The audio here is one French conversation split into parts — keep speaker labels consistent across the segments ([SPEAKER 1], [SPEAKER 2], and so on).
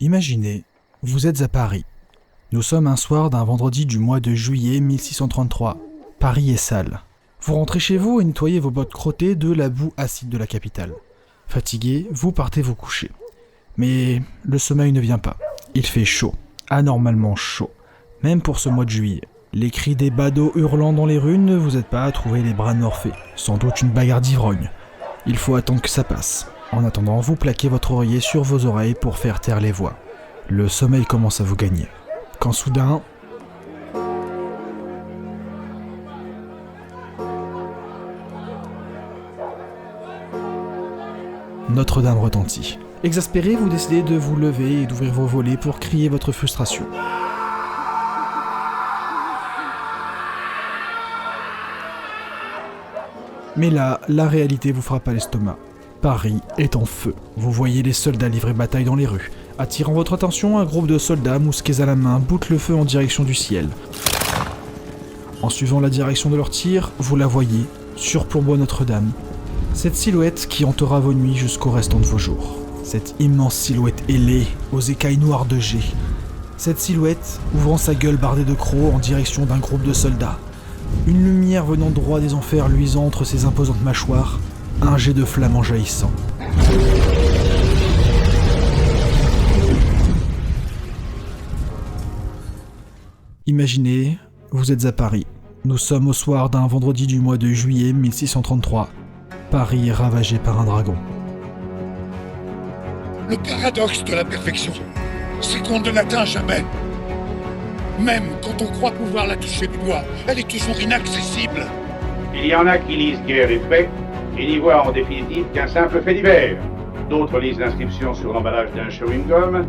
[SPEAKER 1] Imaginez, vous êtes à Paris. Nous sommes un soir d'un vendredi du mois de juillet 1633. Paris est sale. Vous rentrez chez vous et nettoyez vos bottes crottées de la boue acide de la capitale. Fatigué, vous partez vous coucher. Mais le sommeil ne vient pas. Il fait chaud, anormalement chaud. Même pour ce mois de juillet. Les cris des badauds hurlant dans les rues ne vous aident pas à trouver les bras de Morphée. Sans doute une bagarre d'ivrogne. Il faut attendre que ça passe. En attendant, vous plaquez votre oreiller sur vos oreilles pour faire taire les voix. Le sommeil commence à vous gagner. Quand soudain... Notre-Dame retentit. Exaspéré, vous décidez de vous lever et d'ouvrir vos volets pour crier votre frustration. Mais là, la réalité vous frappe à l'estomac. Paris est en feu. Vous voyez les soldats livrer bataille dans les rues. Attirant votre attention, un groupe de soldats, mousquets à la main, boutent le feu en direction du ciel. En suivant la direction de leur tir, vous la voyez, surplombant Notre-Dame. Cette silhouette qui hantera vos nuits jusqu'au restant de vos jours. Cette immense silhouette ailée, aux écailles noires de jet. Cette silhouette ouvrant sa gueule bardée de crocs en direction d'un groupe de soldats. Une lumière venant droit des enfers luisant entre ses imposantes mâchoires. Un jet de flamme en jaillissant. Imaginez, vous êtes à Paris. Nous sommes au soir d'un vendredi du mois de juillet 1633. Paris est ravagé par un dragon.
[SPEAKER 2] Le paradoxe de la perfection, c'est qu'on ne l'atteint jamais. Même quand on croit pouvoir la toucher du doigt, elle est toujours inaccessible.
[SPEAKER 3] Il y en a qui lisent Guerre et Paix et n'y voient en définitive qu'un simple fait divers. D'autres lisent l'inscription sur l'emballage d'un chewing-gum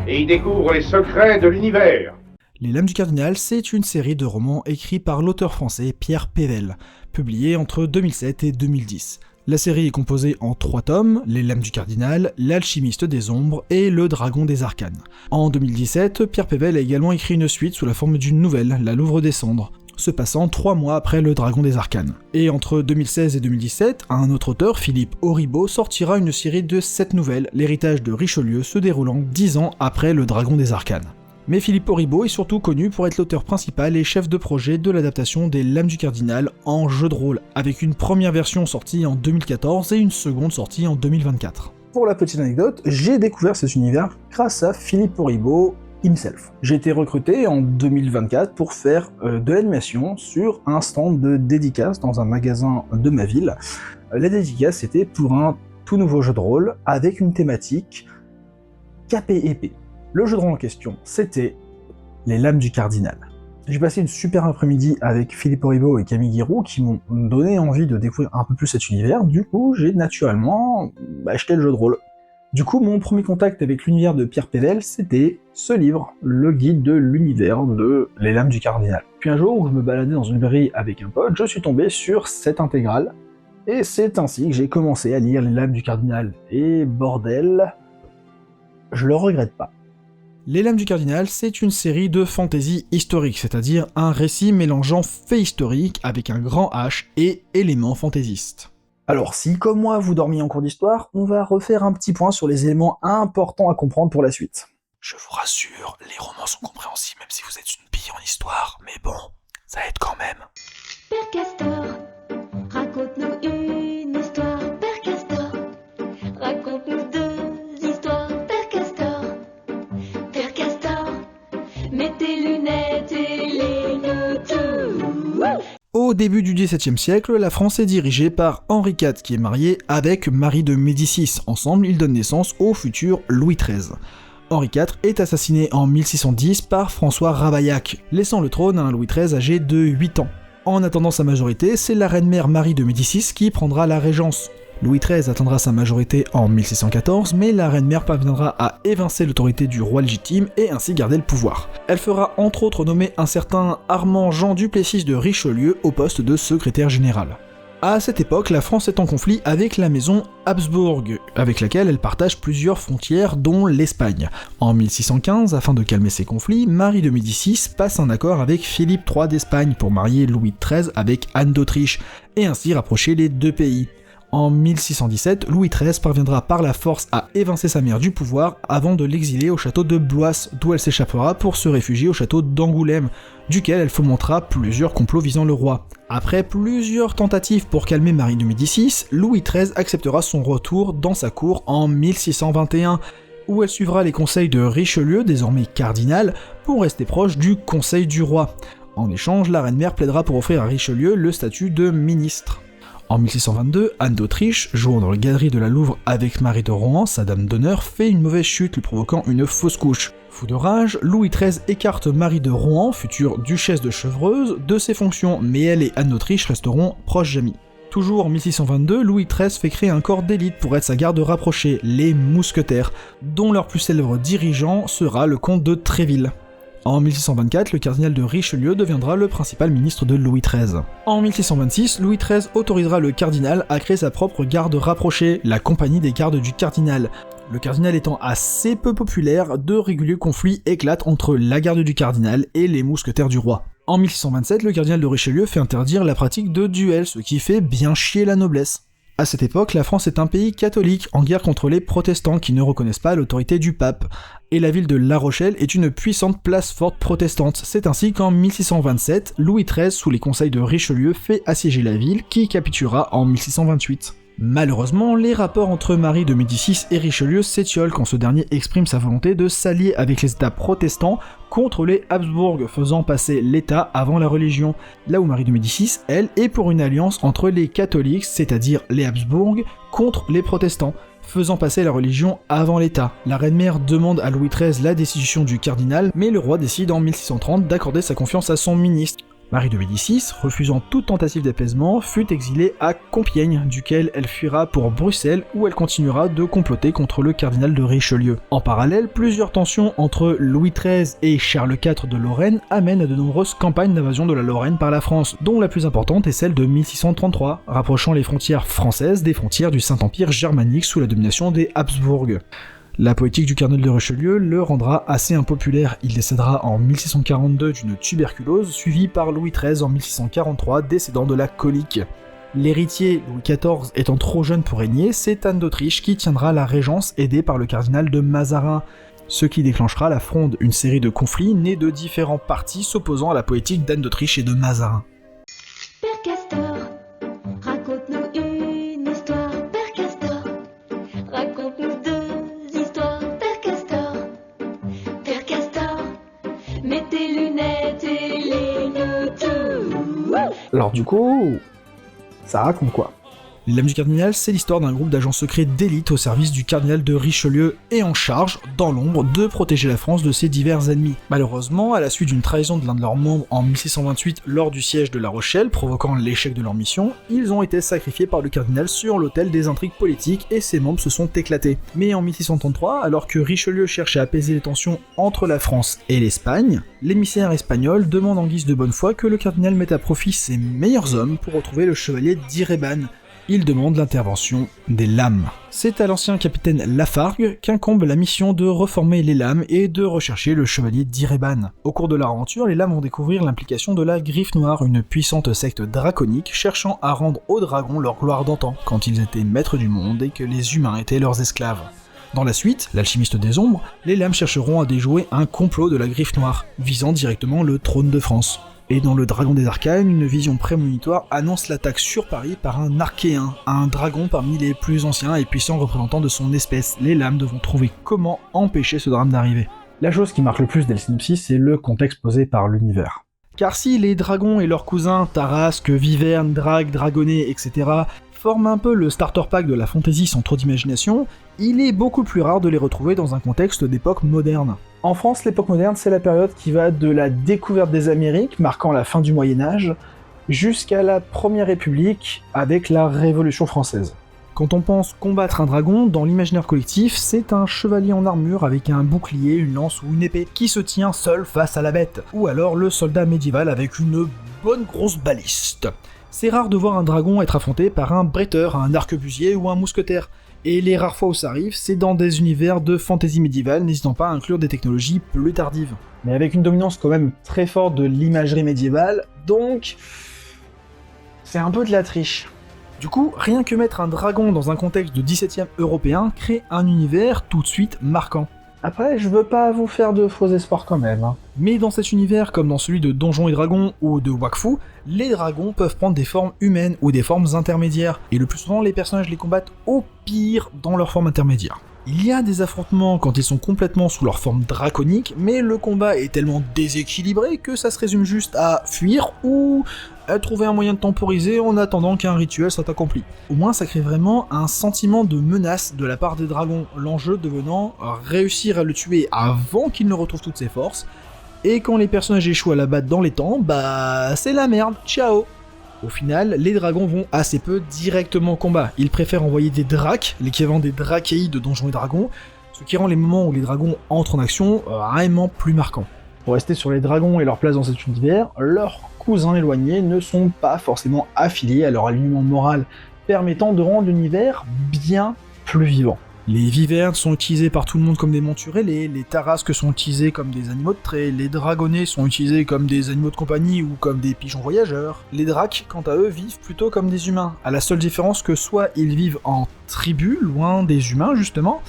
[SPEAKER 3] et y découvrent les secrets de l'univers.
[SPEAKER 1] Les Lames du Cardinal, c'est une série de romans écrits par l'auteur français Pierre Pével, publiée entre 2007 et 2010. La série est composée en 3 tomes, Les Lames du Cardinal, L'Alchimiste des Ombres et Le Dragon des Arcanes. En 2017, Pierre Pével a également écrit une suite sous la forme d'une nouvelle, La Louvre des Cendres, se passant 3 mois après Le Dragon des Arcanes. Et entre 2016 et 2017, un autre auteur, Philippe Auribeau, sortira une série de 7 nouvelles, L'Héritage de Richelieu, se déroulant 10 ans après Le Dragon des Arcanes. Mais Philippe Auribeau est surtout connu pour être l'auteur principal et chef de projet de l'adaptation des Lames du Cardinal en jeu de rôle, avec une première version sortie en 2014 et une seconde sortie en 2024. Pour la petite anecdote, j'ai découvert cet univers grâce à Philippe Auribeau himself. J'ai été recruté en 2024 pour faire de l'animation sur un stand de dédicace dans un magasin de ma ville. La dédicace était pour un tout nouveau jeu de rôle avec une thématique cap et épée. Le jeu de rôle en question, c'était Les Lames du Cardinal. J'ai passé une super après-midi avec Philippe Auribeau et Camille Guiraud qui m'ont donné envie de découvrir un peu plus cet univers, du coup j'ai naturellement acheté le jeu de rôle. Du coup, mon premier contact avec l'univers de Pierre Pével, c'était ce livre, le guide de l'univers de Les Lames du Cardinal. Puis un jour où je me baladais dans une librairie avec un pote, je suis tombé sur cette intégrale, et c'est ainsi que j'ai commencé à lire Les Lames du Cardinal. Et bordel, je le regrette pas. Les Lames du Cardinal, c'est une série de fantasy historique, c'est-à-dire un récit mélangeant faits historiques avec un grand H et éléments fantaisistes. Alors si, comme moi, vous dormiez en cours d'histoire, on va refaire un petit point sur les éléments importants à comprendre pour la suite. Je vous rassure, les romans sont compréhensibles même si vous êtes une pie en histoire, mais bon, ça aide quand même.
[SPEAKER 4] Père Castor, raconte-nous une histoire. Père Castor, raconte-nous 2 histoires. Père Castor, Père Castor, mets tes lunettes et lis-nous tout.
[SPEAKER 1] Au début du XVIIe siècle, la France est dirigée par Henri IV qui est marié avec Marie de Médicis. Ensemble, ils donnent naissance au futur Louis XIII. Henri IV est assassiné en 1610 par François Ravaillac, laissant le trône à un Louis XIII âgé de 8 ans. En attendant sa majorité, c'est la reine-mère Marie de Médicis qui prendra la régence. Louis XIII atteindra sa majorité en 1614, mais la reine-mère parviendra à évincer l'autorité du roi légitime et ainsi garder le pouvoir. Elle fera entre autres nommer un certain Armand Jean Duplessis de Richelieu au poste de secrétaire général. À cette époque, la France est en conflit avec la maison Habsbourg, avec laquelle elle partage plusieurs frontières, dont l'Espagne. En 1615, afin de calmer ces conflits, Marie de Médicis passe un accord avec Philippe III d'Espagne pour marier Louis XIII avec Anne d'Autriche, et ainsi rapprocher les deux pays. En 1617, Louis XIII parviendra par la force à évincer sa mère du pouvoir avant de l'exiler au château de Blois, d'où elle s'échappera pour se réfugier au château d'Angoulême, duquel elle fomentera plusieurs complots visant le roi. Après plusieurs tentatives pour calmer Marie de Médicis, Louis XIII acceptera son retour dans sa cour en 1621, où elle suivra les conseils de Richelieu, désormais cardinal, pour rester proche du conseil du roi. En échange, la reine-mère plaidera pour offrir à Richelieu le statut de ministre. En 1622, Anne d'Autriche, jouant dans le galerie de la Louvre avec Marie de Rohan, sa dame d'honneur, fait une mauvaise chute lui provoquant une fausse couche. Fou de rage, Louis XIII écarte Marie de Rohan, future duchesse de Chevreuse, de ses fonctions, mais elle et Anne d'Autriche resteront proches amies. Toujours en 1622, Louis XIII fait créer un corps d'élite pour être sa garde rapprochée, les mousquetaires, dont leur plus célèbre dirigeant sera le comte de Tréville. En 1624, le cardinal de Richelieu deviendra le principal ministre de Louis XIII. En 1626, Louis XIII autorisera le cardinal à créer sa propre garde rapprochée, la Compagnie des gardes du cardinal. Le cardinal étant assez peu populaire, de réguliers conflits éclatent entre la garde du cardinal et les mousquetaires du roi. En 1627, le cardinal de Richelieu fait interdire la pratique de duels, ce qui fait bien chier la noblesse. À cette époque, la France est un pays catholique, en guerre contre les protestants qui ne reconnaissent pas l'autorité du pape, et la ville de La Rochelle est une puissante place forte protestante. C'est ainsi qu'en 1627, Louis XIII, sous les conseils de Richelieu, fait assiéger la ville, qui capitulera en 1628. Malheureusement, les rapports entre Marie de Médicis et Richelieu s'étiolent quand ce dernier exprime sa volonté de s'allier avec les États protestants contre les Habsbourg, faisant passer l'État avant la religion, là où Marie de Médicis, elle, est pour une alliance entre les catholiques, c'est-à-dire les Habsbourg, contre les protestants, faisant passer la religion avant l'État. La reine-mère demande à Louis XIII la destitution du cardinal, mais le roi décide en 1630 d'accorder sa confiance à son ministre. Marie de Médicis, refusant toute tentative d'apaisement, fut exilée à Compiègne, duquel elle fuira pour Bruxelles, où elle continuera de comploter contre le cardinal de Richelieu. En parallèle, plusieurs tensions entre Louis XIII et Charles IV de Lorraine amènent à de nombreuses campagnes d'invasion de la Lorraine par la France, dont la plus importante est celle de 1633, rapprochant les frontières françaises des frontières du Saint-Empire germanique sous la domination des Habsbourg. La politique du cardinal de Richelieu le rendra assez impopulaire, il décédera en 1642 d'une tuberculose, suivi par Louis XIII en 1643, décédant de la colique. L'héritier, Louis XIV, étant trop jeune pour régner, c'est Anne d'Autriche qui tiendra la régence, aidée par le cardinal de Mazarin, ce qui déclenchera la Fronde, une série de conflits nés de différents partis s'opposant à la politique d'Anne d'Autriche et de Mazarin.
[SPEAKER 4] Père Castor, raconte-nous une histoire. Père Castor, raconte-nous deux histoires. Père Castor, Père Castor, mets tes lunettes et lis-nous tout.
[SPEAKER 1] Alors du coup, ça raconte quoi ? Les Lames du Cardinal, c'est l'histoire d'un groupe d'agents secrets d'élite au service du cardinal de Richelieu et en charge, dans l'ombre, de protéger la France de ses divers ennemis. Malheureusement, à la suite d'une trahison de l'un de leurs membres en 1628 lors du siège de La Rochelle, provoquant l'échec de leur mission, ils ont été sacrifiés par le cardinal sur l'autel des intrigues politiques et ses membres se sont éclatés. Mais en 1633, alors que Richelieu cherchait à apaiser les tensions entre la France et l'Espagne, l'émissaire espagnol demande en guise de bonne foi que le cardinal mette à profit ses meilleurs hommes pour retrouver le chevalier d'Iréban. Il demande l'intervention des Lames. C'est à l'ancien capitaine Lafargue qu'incombe la mission de reformer les Lames et de rechercher le chevalier d'Iréban. Au cours de leur aventure, les Lames vont découvrir l'implication de la Griffe Noire, une puissante secte draconique cherchant à rendre aux dragons leur gloire d'antan, quand ils étaient maîtres du monde et que les humains étaient leurs esclaves. Dans la suite, l'alchimiste des ombres, les Lames chercheront à déjouer un complot de la Griffe Noire, visant directement le trône de France. Et dans le Dragon des Arcanes, une vision prémonitoire annonce l'attaque sur Paris par un Archéen, un dragon parmi les plus anciens et puissants représentants de son espèce. Les Lames devront trouver comment empêcher ce drame d'arriver. La chose qui marque le plus dès le synopsis, c'est le contexte posé par l'univers. Car si les dragons et leurs cousins, Tarasque, Viverne, Drague, Dragonnet, etc., forment un peu le starter pack de la fantasy sans trop d'imagination, il est beaucoup plus rare de les retrouver dans un contexte d'époque moderne. En France, l'époque moderne, c'est la période qui va de la découverte des Amériques, marquant la fin du Moyen-Âge, jusqu'à la Première République, avec la Révolution française. Quand on pense combattre un dragon, dans l'imaginaire collectif, c'est un chevalier en armure avec un bouclier, une lance ou une épée, qui se tient seul face à la bête, ou alors le soldat médiéval avec une bonne grosse baliste. C'est rare de voir un dragon être affronté par un bretteur, un arquebusier ou un mousquetaire. Et les rares fois où ça arrive, c'est dans des univers de fantasy médiévale, n'hésitant pas à inclure des technologies plus tardives. Mais avec une dominance quand même très forte de l'imagerie médiévale, donc c'est un peu de la triche. Du coup, rien que mettre un dragon dans un contexte de 17e européen crée un univers tout de suite marquant.
[SPEAKER 5] Après, je veux pas vous faire de faux espoirs quand même.
[SPEAKER 1] Mais dans cet univers, comme dans celui de Donjons et Dragons ou de Wakfu, les dragons peuvent prendre des formes humaines ou des formes intermédiaires, et le plus souvent les personnages les combattent au pire dans leur forme intermédiaire. Il y a des affrontements quand ils sont complètement sous leur forme draconique, mais le combat est tellement déséquilibré que ça se résume juste à fuir ou à trouver un moyen de temporiser en attendant qu'un rituel soit accompli. Au moins ça crée vraiment un sentiment de menace de la part des dragons, l'enjeu devenant réussir à le tuer avant qu'il ne retrouve toutes ses forces, et quand les personnages échouent à l'abattre dans les temps, bah c'est la merde, ciao. Au final, les dragons vont assez peu directement au combat. Ils préfèrent envoyer des dracs, l'équivalent des Drakéi de Donjons et Dragons, ce qui rend les moments où les dragons entrent en action vraiment plus marquants.
[SPEAKER 5] Pour rester sur les dragons et leur place dans cet univers, leurs cousins éloignés ne sont pas forcément affiliés à leur alignement moral, permettant de rendre l'univers bien plus vivant.
[SPEAKER 1] Les vivernes sont utilisés par tout le monde comme des montures ailées, les tarasques sont utilisés comme des animaux de trait, les dragonnets sont utilisés comme des animaux de compagnie ou comme des pigeons voyageurs. Les dracs, quant à eux, vivent plutôt comme des humains, à la seule différence que soit ils vivent en tribu, loin des humains justement,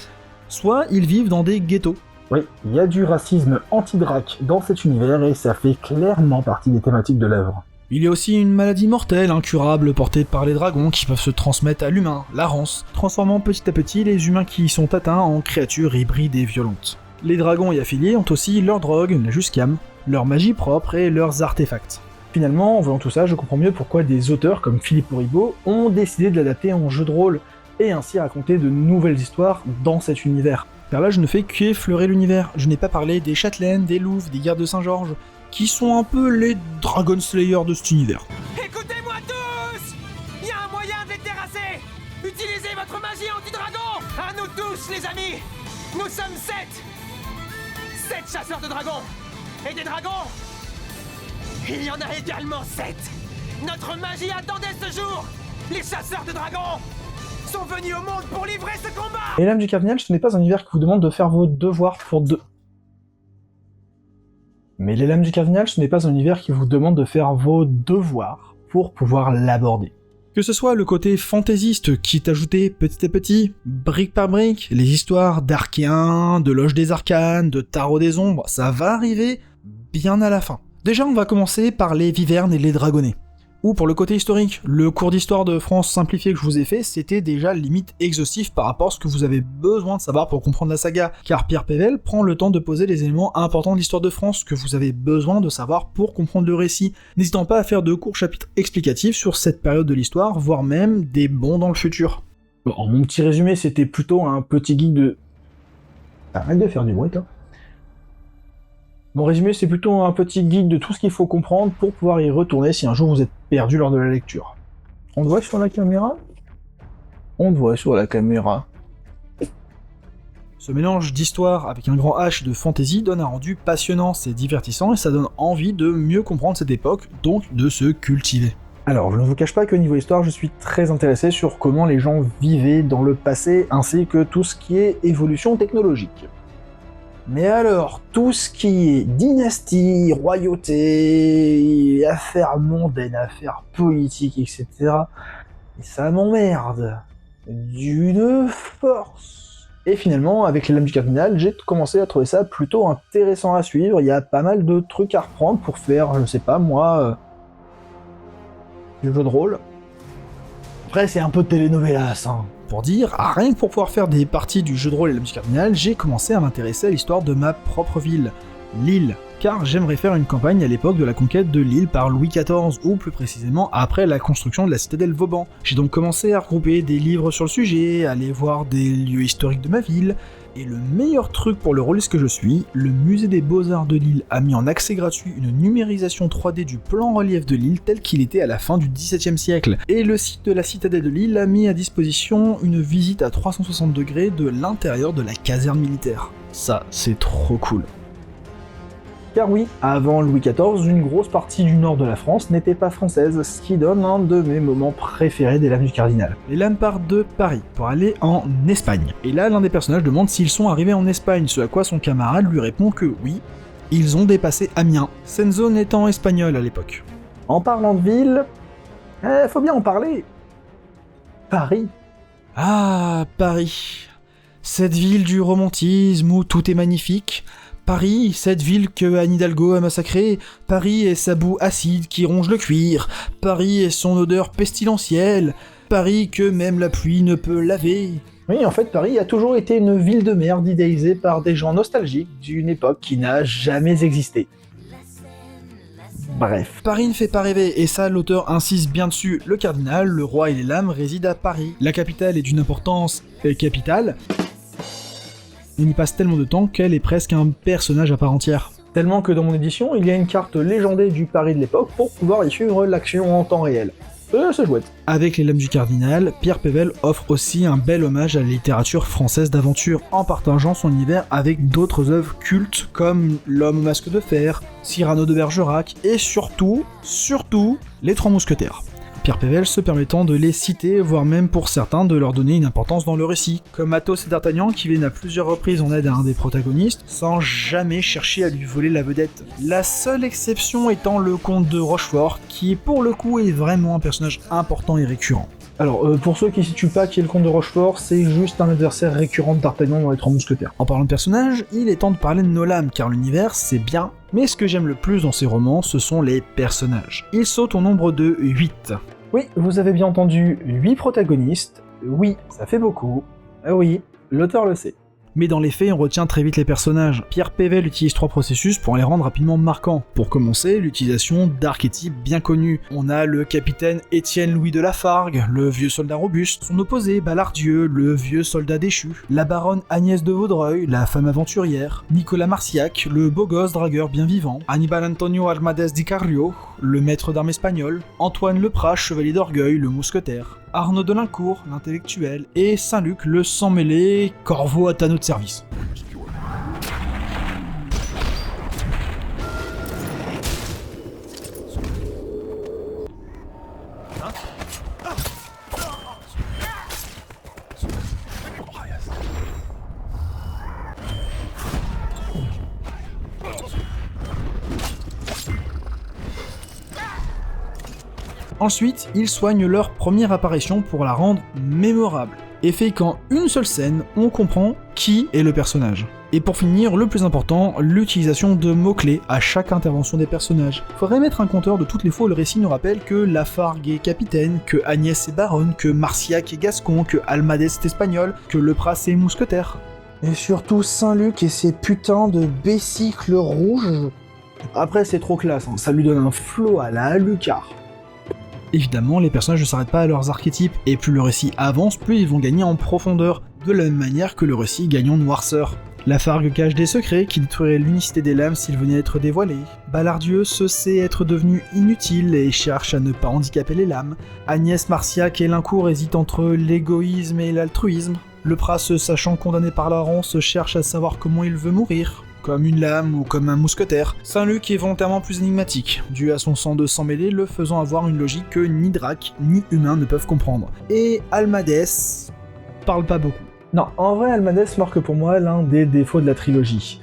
[SPEAKER 1] soit ils vivent dans des ghettos.
[SPEAKER 5] Oui, il y a du racisme anti-drac dans cet univers et ça fait clairement partie des thématiques de l'œuvre.
[SPEAKER 1] Il y a aussi une maladie mortelle, incurable, portée par les dragons qui peuvent se transmettre à l'humain, la rance, transformant petit à petit les humains qui y sont atteints en créatures hybrides et violentes. Les dragons y affiliés ont aussi leur drogue, la Juscam, leur magie propre et leurs artefacts.
[SPEAKER 5] Finalement, en voyant tout ça, je comprends mieux pourquoi des auteurs comme Philippe Auribeau ont décidé de l'adapter en jeu de rôle, et ainsi raconter de nouvelles histoires dans cet univers.
[SPEAKER 1] Car là je ne fais qu'effleurer l'univers, je n'ai pas parlé des châtelaines, des louves, des gardes de Saint-Georges, qui sont un peu les Dragon Slayers de cet univers.
[SPEAKER 6] Écoutez-moi tous! Il y a un moyen de les terrasser! Utilisez votre magie anti-dragon! À nous tous, les amis! Nous sommes 7 chasseurs de dragons! Et des dragons! Il y en a également 7! Notre magie attendait ce jour! Les chasseurs de dragons sont venus au monde pour livrer ce combat!
[SPEAKER 5] Les Lames du Cardinal, ce n'est pas un univers qui vous demande de faire vos devoirs pour Mais les Lames du Cardinal, ce n'est pas un univers qui vous demande de faire vos devoirs pour pouvoir l'aborder.
[SPEAKER 1] Que ce soit le côté fantaisiste qui est ajouté petit à petit, brique par brique, les histoires d'Archéens, de Loge des Arcanes, de Tarot des Ombres, ça va arriver bien à la fin. Déjà, on va commencer par les Vivernes et les Dragonnets. Ou pour le côté historique, le cours d'histoire de France simplifié que je vous ai fait, c'était déjà limite exhaustif par rapport à ce que vous avez besoin de savoir pour comprendre la saga, car Pierre Pével prend le temps de poser les éléments importants de l'histoire de France que vous avez besoin de savoir pour comprendre le récit, n'hésitant pas à faire de courts chapitres explicatifs sur cette période de l'histoire, voire même des bonds dans le futur.
[SPEAKER 5] Bon, mon petit résumé, c'était plutôt un petit guide de... Arrête de faire du bruit, toi. Mon résumé, c'est plutôt un petit guide de tout ce qu'il faut comprendre pour pouvoir y retourner si un jour vous êtes perdu lors de la lecture. On te voit sur la caméra ? On te voit sur la caméra.
[SPEAKER 1] Ce mélange d'histoire avec un grand H de fantasy donne un rendu passionnant, c'est divertissant et ça donne envie de mieux comprendre cette époque, donc de se cultiver.
[SPEAKER 5] Alors, je ne vous cache pas qu'au niveau histoire, je suis très intéressé sur comment les gens vivaient dans le passé, ainsi que tout ce qui est évolution technologique. Mais alors, tout ce qui est dynastie, royauté, affaires mondaines, affaires politiques, etc., ça m'emmerde d'une force. Et finalement, avec les Lames du Cardinal, j'ai commencé à trouver ça plutôt intéressant à suivre. Il y a pas mal de trucs à reprendre pour faire, je sais pas moi, du jeu de rôle. Après, c'est un peu telenovelas, hein.
[SPEAKER 1] Pour dire, rien que pour pouvoir faire des parties du jeu de rôle et Lames du Cardinal, j'ai commencé à m'intéresser à l'histoire de ma propre ville, Lille, car j'aimerais faire une campagne à l'époque de la conquête de Lille par Louis XIV, ou plus précisément après la construction de la citadelle Vauban. J'ai donc commencé à regrouper des livres sur le sujet, à aller voir des lieux historiques de ma ville, et le meilleur truc pour le rôliste que je suis, le musée des Beaux-Arts de Lille a mis en accès gratuit une numérisation 3D du plan relief de Lille tel qu'il était à la fin du XVIIe siècle, et le site de la citadelle de Lille a mis à disposition une visite à 360 degrés de l'intérieur de la caserne militaire. Ça, c'est trop cool.
[SPEAKER 5] Car oui, avant Louis XIV, une grosse partie du nord de la France n'était pas française, ce qui donne un de mes moments préférés des Lames du Cardinal.
[SPEAKER 1] Les Lames partent de Paris pour aller en Espagne. Et là, l'un des personnages demande s'ils sont arrivés en Espagne, ce à quoi son camarade lui répond que oui, ils ont dépassé Amiens, cette zone étant espagnole à l'époque.
[SPEAKER 5] En parlant de ville, faut bien en parler. Paris.
[SPEAKER 1] Ah, Paris. Cette ville du romantisme où tout est magnifique. Paris, cette ville que Anne Hidalgo a massacrée. Paris et sa boue acide qui ronge le cuir. Paris et son odeur pestilentielle. Paris que même la pluie ne peut laver.
[SPEAKER 5] Oui, en fait, Paris a toujours été une ville de merde idéalisée par des gens nostalgiques d'une époque qui n'a jamais existé. Bref.
[SPEAKER 1] Paris ne fait pas rêver, et ça l'auteur insiste bien dessus. Le cardinal, le roi et les lames résident à Paris. La capitale est d'une importance capitale. On y passe tellement de temps qu'elle est presque un personnage à part entière.
[SPEAKER 5] Tellement que dans mon édition, il y a une carte légendée du Paris de l'époque pour pouvoir y suivre l'action en temps réel. C'est chouette.
[SPEAKER 1] Avec les lames du cardinal, Pierre Pével offre aussi un bel hommage à la littérature française d'aventure en partageant son univers avec d'autres œuvres cultes comme L'Homme au masque de fer, Cyrano de Bergerac et surtout, les Trois Mousquetaires. Pierre Pével se permettant de les citer, voire même pour certains de leur donner une importance dans le récit, comme Athos et D'Artagnan qui viennent à plusieurs reprises en aide à un des protagonistes, sans jamais chercher à lui voler la vedette. La seule exception étant le comte de Rochefort, qui pour le coup est vraiment un personnage important et récurrent.
[SPEAKER 5] Alors, pour ceux qui ne situent pas qui est le comte de Rochefort, c'est juste un adversaire récurrent de D'Artagnan dans les Trois Mousquetaires.
[SPEAKER 1] En parlant de personnages, il est temps de parler de nos lames, car l'univers c'est bien, mais ce que j'aime le plus dans ces romans, ce sont les personnages. Ils sautent au nombre de 8.
[SPEAKER 5] Oui, vous avez bien entendu, 8 protagonistes. Oui, ça fait beaucoup. Oui, l'auteur le sait.
[SPEAKER 1] Mais dans les faits, on retient très vite les personnages. Pierre Pével utilise 3 processus pour les rendre rapidement marquants. Pour commencer, l'utilisation d'archétypes bien connus. On a le capitaine Étienne Louis de Lafargue, le vieux soldat robuste, son opposé Ballardieu, le vieux soldat déchu, la baronne Agnès de Vaudreuil, la femme aventurière, Nicolas Marciac, le beau gosse dragueur bien vivant, Aníbal Antonio Armadès di Carrio, le maître d'armes espagnol, Antoine Leprat, chevalier d'orgueil, le mousquetaire, Arnaud de Lincourt, l'intellectuel, et Saint-Luc, le sang-mêlé, corbeau à tonneau de service. Ensuite, ils soignent leur première apparition pour la rendre mémorable, et fait qu'en une seule scène, on comprend qui est le personnage. Et pour finir, le plus important, l'utilisation de mots-clés à chaque intervention des personnages. Faudrait mettre un compteur de toutes les fois où le récit nous rappelle que Lafargue est capitaine, que Agnès est baronne, que Marciac est gascon, que Almadès est espagnol, que Lepras est mousquetaire.
[SPEAKER 5] Et surtout Saint-Luc et ses putains de bécycles rouges. Après, c'est trop classe, hein. Ça lui donne un flow à la Alucard.
[SPEAKER 1] Évidemment, les personnages ne s'arrêtent pas à leurs archétypes, et plus le récit avance, plus ils vont gagner en profondeur, de la même manière que le récit gagne en noirceur. Lafargue cache des secrets qui détruiraient l'unicité des lames s'ils venaient être dévoilés. Ballardieu se sait être devenu inutile et cherche à ne pas handicaper les lames. Agnès Marciac et Lincourt hésitent entre l'égoïsme et l'altruisme. Lepras, se sachant condamné par la ronce, cherche à savoir comment il veut mourir, comme une lame ou comme un mousquetaire. Saint-Luc est volontairement plus énigmatique, dû à son sang de sang mêlé le faisant avoir une logique que ni Drac ni humain ne peuvent comprendre. Et Almadès parle pas beaucoup.
[SPEAKER 5] Non, en vrai, Almadès marque pour moi l'un des défauts de la trilogie.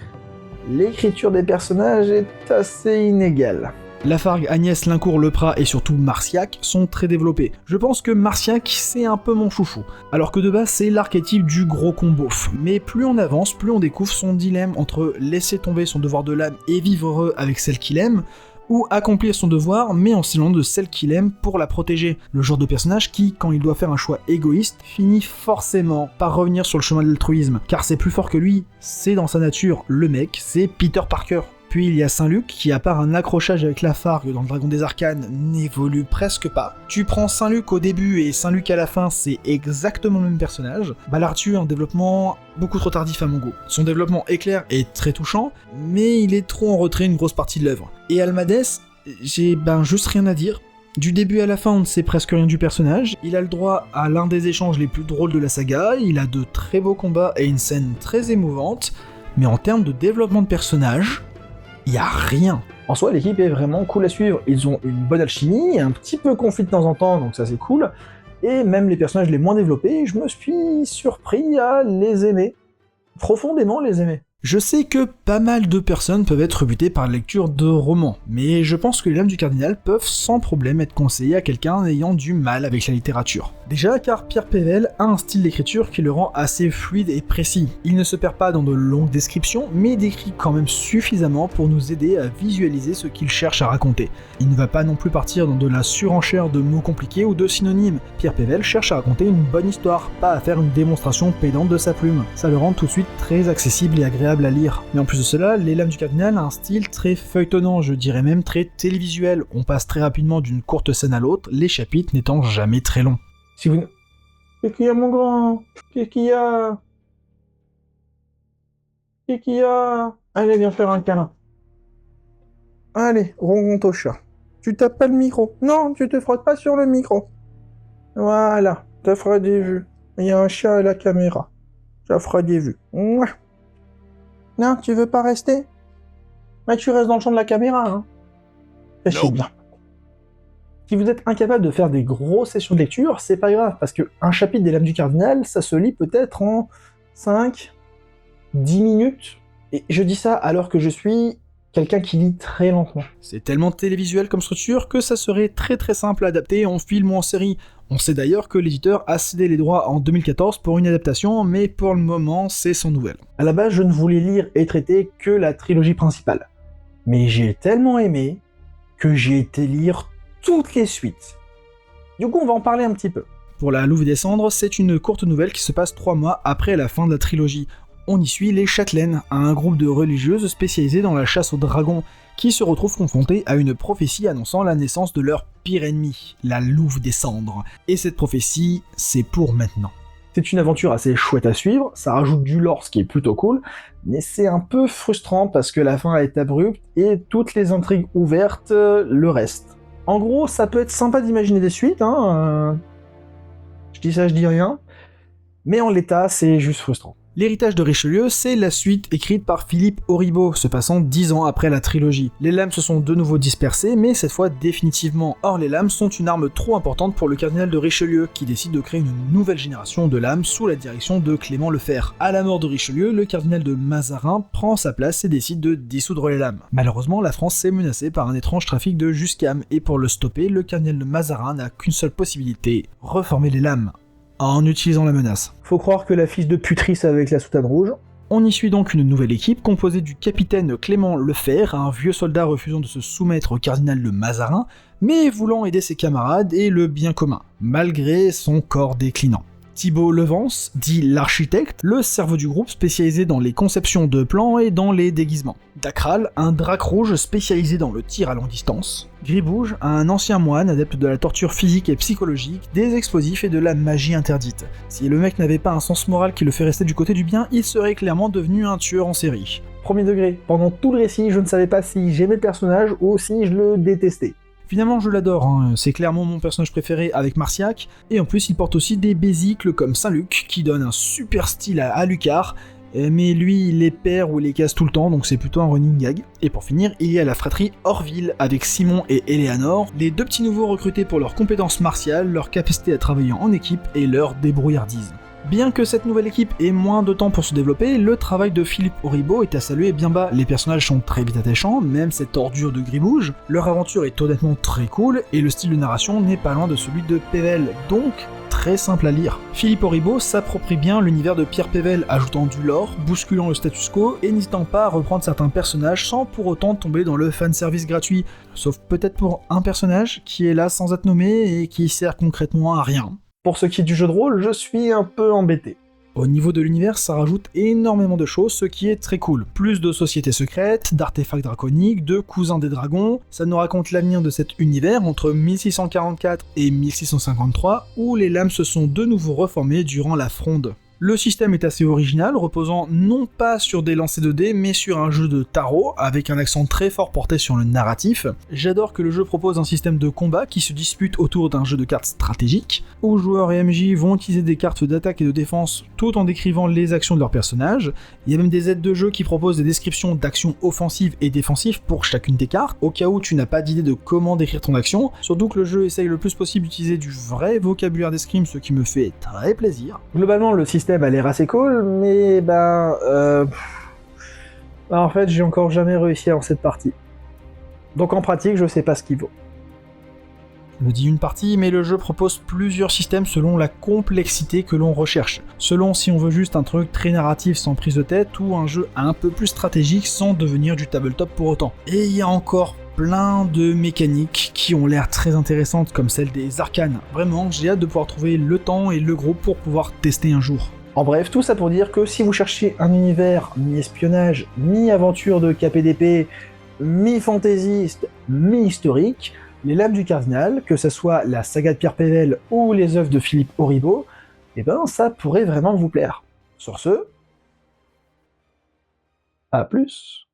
[SPEAKER 5] L'écriture des personnages est assez inégale.
[SPEAKER 1] Lafargue, Agnès, Lincourt, Leprat et surtout Marciac sont très développés. Je pense que Marciac, c'est un peu mon chouchou. Alors que de base, c'est l'archétype du gros con beauf. Mais plus on avance, plus on découvre son dilemme entre laisser tomber son devoir de l'âme et vivre heureux avec celle qu'il aime, ou accomplir son devoir mais en s'éloignant de celle qu'il aime pour la protéger. Le genre de personnage qui, quand il doit faire un choix égoïste, finit forcément par revenir sur le chemin de l'altruisme, car c'est plus fort que lui, c'est dans sa nature, le mec, c'est Peter Parker. Puis il y a Saint-Luc qui, à part un accrochage avec Lafargue dans le Dragon des Arcanes, n'évolue presque pas. Tu prends Saint-Luc au début et Saint-Luc à la fin, c'est exactement le même personnage. Ballardieu a un développement beaucoup trop tardif à mon goût. Son développement est clair et très touchant, mais il est trop en retrait une grosse partie de l'œuvre. Et Almadès, j'ai juste rien à dire. Du début à la fin, on ne sait presque rien du personnage, il a le droit à l'un des échanges les plus drôles de la saga, il a de très beaux combats et une scène très émouvante, mais en termes de développement de personnage, y a rien.
[SPEAKER 5] En soi, l'équipe est vraiment cool à suivre. Ils ont une bonne alchimie, un petit peu conflit de temps en temps, donc ça c'est cool. Et même les personnages les moins développés, je me suis surpris à les aimer. Profondément les aimer.
[SPEAKER 1] Je sais que pas mal de personnes peuvent être rebutées par la lecture de romans, mais je pense que les Lames du Cardinal peuvent sans problème être conseillées à quelqu'un ayant du mal avec la littérature. Déjà car Pierre Pével a un style d'écriture qui le rend assez fluide et précis. Il ne se perd pas dans de longues descriptions, mais décrit quand même suffisamment pour nous aider à visualiser ce qu'il cherche à raconter. Il ne va pas non plus partir dans de la surenchère de mots compliqués ou de synonymes. Pierre Pével cherche à raconter une bonne histoire, pas à faire une démonstration pédante de sa plume. Ça le rend tout de suite très accessible et agréable à lire. Mais en plus de cela, les Lames du Cardinal a un style très feuilletonnant, je dirais même très télévisuel. On passe très rapidement d'une courte scène à l'autre, les chapitres n'étant jamais très longs.
[SPEAKER 5] Si vous... Qu'est-ce qu'il y a, mon grand? Qu'est-ce qu'il y a? Qu'est-ce qu'il y a? Allez, viens faire un câlin. Allez, ronron au chat. Tu tapes pas le micro. Non, tu te frottes pas sur le micro. Voilà, ça fera des vues. Il y a un chat à la caméra. Ça fera des vues. Mouah. Non, tu veux pas rester? Mais tu restes dans le champ de la caméra, hein. C'est bien. Si vous êtes incapable de faire des grosses sessions de lecture, c'est pas grave, parce que un chapitre des Lames du Cardinal, ça se lit peut-être en 5, 10 minutes. Et je dis ça alors que je suis quelqu'un qui lit très lentement.
[SPEAKER 1] C'est tellement télévisuel comme structure que ça serait très très simple à adapter en film ou en série. On sait d'ailleurs que l'éditeur a cédé les droits en 2014 pour une adaptation, mais pour le moment, c'est sans nouvelle.
[SPEAKER 5] À la base, je ne voulais lire et traiter que la trilogie principale. Mais j'ai tellement aimé que j'ai été lire toutes les suites. Du coup, on va en parler un petit peu.
[SPEAKER 1] Pour La Louve des Cendres, c'est une courte nouvelle qui se passe 3 mois après la fin de la trilogie. On y suit les Châtelaines, un groupe de religieuses spécialisées dans la chasse aux dragons, qui se retrouvent confrontées à une prophétie annonçant la naissance de leur pire ennemi, la Louve des Cendres. Et cette prophétie, c'est pour maintenant.
[SPEAKER 5] C'est une aventure assez chouette à suivre, ça rajoute du lore, ce qui est plutôt cool, mais c'est un peu frustrant parce que la fin est abrupte et toutes les intrigues ouvertes le restent. En gros, ça peut être sympa d'imaginer des suites, hein. Je dis ça, je dis rien, mais en l'état, c'est juste frustrant.
[SPEAKER 1] L'héritage de Richelieu, c'est la suite écrite par Philippe Auribeau, se passant 10 ans après la trilogie. Les lames se sont de nouveau dispersées, mais cette fois définitivement. Or, les lames sont une arme trop importante pour le cardinal de Richelieu, qui décide de créer une nouvelle génération de lames sous la direction de Clément Lefebvre. À la mort de Richelieu, le cardinal de Mazarin prend sa place et décide de dissoudre les lames. Malheureusement, la France est menacée par un étrange trafic de juscam, et pour le stopper, le cardinal de Mazarin n'a qu'une seule possibilité, reformer les lames. En utilisant la menace.
[SPEAKER 5] Faut croire que la fille de putrice avec la soutane rouge.
[SPEAKER 1] On y suit donc une nouvelle équipe composée du capitaine Clément Lefebvre, un vieux soldat refusant de se soumettre au cardinal de Mazarin, mais voulant aider ses camarades et le bien commun, malgré son corps déclinant. Thibault Levance, dit l'architecte, le cerveau du groupe spécialisé dans les conceptions de plans et dans les déguisements. Dacral, un drac rouge spécialisé dans le tir à longue distance. Gribouge, un ancien moine adepte de la torture physique et psychologique, des explosifs et de la magie interdite. Si le mec n'avait pas un sens moral qui le fait rester du côté du bien, il serait clairement devenu un tueur en série.
[SPEAKER 5] Premier degré, pendant tout le récit, je ne savais pas si j'aimais le personnage ou si je le détestais.
[SPEAKER 1] Finalement, je l'adore, hein. C'est clairement mon personnage préféré avec Marciac, et en plus il porte aussi des bésicles comme Saint-Luc, qui donne un super style à Alucard, mais lui il les perd ou les casse tout le temps, donc c'est plutôt un running gag. Et pour finir, il y a la fratrie Orville, avec Simon et Eleanor, les deux petits nouveaux recrutés pour leurs compétences martiales, leur capacité à travailler en équipe et leur débrouillardise. Bien que cette nouvelle équipe ait moins de temps pour se développer, le travail de Philippe Auribeau est à saluer bien bas. Les personnages sont très vite attachants, même cette ordure de Gribouge. Leur aventure est honnêtement très cool, et le style de narration n'est pas loin de celui de Pével, donc très simple à lire. Philippe Auribeau s'approprie bien l'univers de Pierre Pével, ajoutant du lore, bousculant le status quo, et n'hésitant pas à reprendre certains personnages sans pour autant tomber dans le fanservice gratuit, sauf peut-être pour un personnage qui est là sans être nommé et qui sert concrètement à rien.
[SPEAKER 5] Pour ce qui est du jeu de rôle, je suis un peu embêté.
[SPEAKER 1] Au niveau de l'univers, ça rajoute énormément de choses, ce qui est très cool. Plus de sociétés secrètes, d'artefacts draconiques, de cousins des dragons, ça nous raconte l'avenir de cet univers entre 1644 et 1653, où les lames se sont de nouveau reformées durant la Fronde. Le système est assez original, reposant non pas sur des lancers de dés, mais sur un jeu de tarot, avec un accent très fort porté sur le narratif. J'adore que le jeu propose un système de combat qui se dispute autour d'un jeu de cartes stratégique, où joueurs et MJ vont utiliser des cartes d'attaque et de défense tout en décrivant les actions de leurs personnages. Il y a même des aides de jeu qui proposent des descriptions d'actions offensives et défensives pour chacune des cartes, au cas où tu n'as pas d'idée de comment décrire ton action, surtout que le jeu essaye le plus possible d'utiliser du vrai vocabulaire d'escrime, ce qui me fait très plaisir.
[SPEAKER 5] Globalement, le système a l'air assez cool, mais En fait, j'ai encore jamais réussi à lancer cette partie. Donc en pratique, je sais pas ce qu'il vaut.
[SPEAKER 1] Je me dis une partie, mais le jeu propose plusieurs systèmes selon la complexité que l'on recherche. Selon si on veut juste un truc très narratif sans prise de tête, ou un jeu un peu plus stratégique sans devenir du tabletop pour autant. Et il y a encore plein de mécaniques qui ont l'air très intéressantes, comme celle des arcanes. Vraiment, j'ai hâte de pouvoir trouver le temps et le groupe pour pouvoir tester un jour.
[SPEAKER 5] En bref, tout ça pour dire que si vous cherchez un univers mi-espionnage, mi-aventure de KPDP, mi-fantaisiste, mi-historique, les Lames du Cardinal, que ce soit la saga de Pierre Pével ou les œuvres de Philippe Auribeau, eh ben ça pourrait vraiment vous plaire. Sur ce, à plus.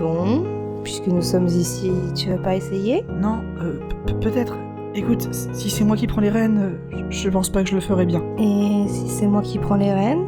[SPEAKER 7] Bon, puisque nous sommes ici, tu veux pas essayer?
[SPEAKER 1] Non, peut-être. Écoute, si c'est moi qui prends les rênes, je pense pas que je le ferai bien.
[SPEAKER 7] Et si c'est moi qui prends les rênes?